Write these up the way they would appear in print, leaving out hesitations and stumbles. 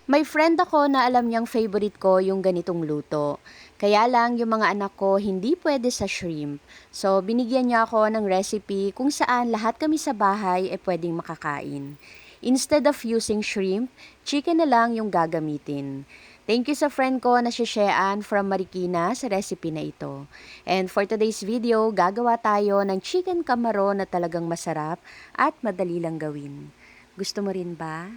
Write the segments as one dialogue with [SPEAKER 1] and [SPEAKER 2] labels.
[SPEAKER 1] May friend ako na alam niyang favorite ko yung ganitong luto. Kaya lang yung mga anak ko hindi pwede sa shrimp. So binigyan niya ako ng recipe kung saan lahat kami sa bahay ay pwedeng makakain. Instead of using shrimp, chicken na lang yung gagamitin. Thank you sa friend ko na si Shean from Marikina sa recipe na ito. And for today's video, gagawa tayo ng chicken camaron na talagang masarap at madali lang gawin. Gusto mo rin ba?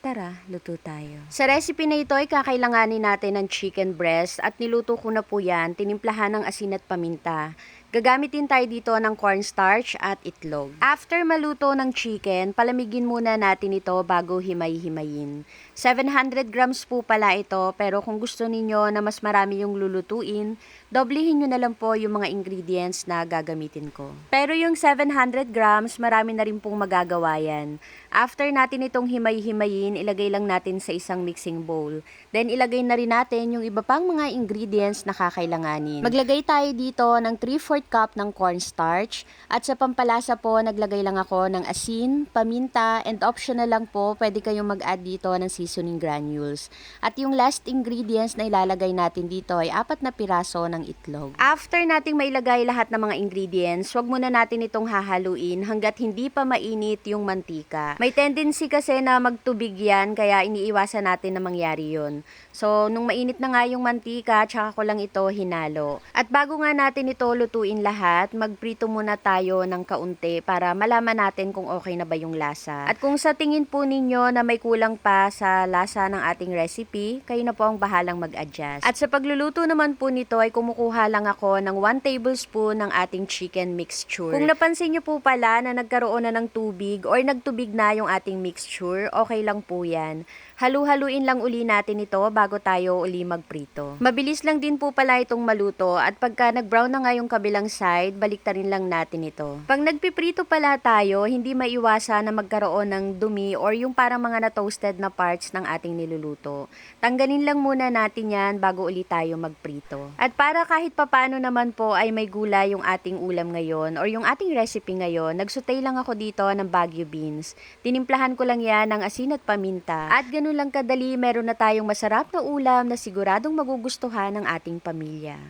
[SPEAKER 1] Tara, luto tayo. Sa recipe na ito ay kakailanganin natin ng chicken breast at niluto ko na po yan, tinimplahan ng asin at paminta. Gagamitin tayo dito ng cornstarch at itlog. After maluto ng chicken, palamigin muna natin ito bago himay-himayin. 700 grams po pala ito, pero kung gusto ninyo na mas marami yung lulutuin, doblehin nyo na lang po yung mga ingredients na gagamitin ko. Pero yung 700 grams, marami na rin pong magagawa yan. After natin itong himay-himayin, ilagay lang natin sa isang mixing bowl. Then ilagay na rin natin yung iba pang mga ingredients na kakailanganin. Maglagay tayo dito ng 3/4 cup ng cornstarch at sa pampalasa po naglagay lang ako ng asin, paminta, and optional lang po pwede kayong mag-add dito ng seasoning granules. At yung last ingredients na ilalagay natin dito ay 4 na piraso ng itlog. After nating mailagay lahat ng mga ingredients, wag muna natin itong hahaluin hanggat hindi pa mainit yung mantika. May tendency kasi na magtubig yan, kaya iniiwasan natin na mangyari yun. So, nung mainit na nga yung mantika, tsaka ko lang ito hinalo. At bago nga natin ito lutuin lahat, magprito muna tayo ng kaunti para malaman natin kung okay na ba yung lasa. At kung sa tingin po ninyo na may kulang pa sa lasa ng ating recipe, kayo na po ang bahalang mag-adjust. At sa pagluluto naman po nito ay kumukuha lang ako ng 1 tablespoon ng ating chicken mixture. Kung napansin nyo po pala na nagkaroon na ng tubig or nagtubig na yung ating mixture, okay lang po yan. Halu-haluin lang uli natin ito bago tayo uli magprito. Mabilis lang din po pala itong maluto at pagka nag-brown na nga yung kabilang side, baliktarin lang natin ito. Pag nagpiprito pala tayo, hindi maiwasan na magkaroon ng dumi or yung parang mga na-toasted na parts ng ating niluluto. Tanggalin lang muna natin yan bago uli tayo magprito. At para kahit papano naman po ay may gulay yung ating ulam ngayon or yung ating recipe ngayon, nagsutay lang ako dito ng Baguio beans. Tinimplahan ko lang yan ng asin at paminta. At ganun lang kadali, meron na tayong masarap na ulam na siguradong magugustuhan ng ating pamilya.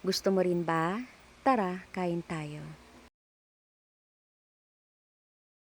[SPEAKER 1] Gusto mo rin ba? Tara, kain tayo.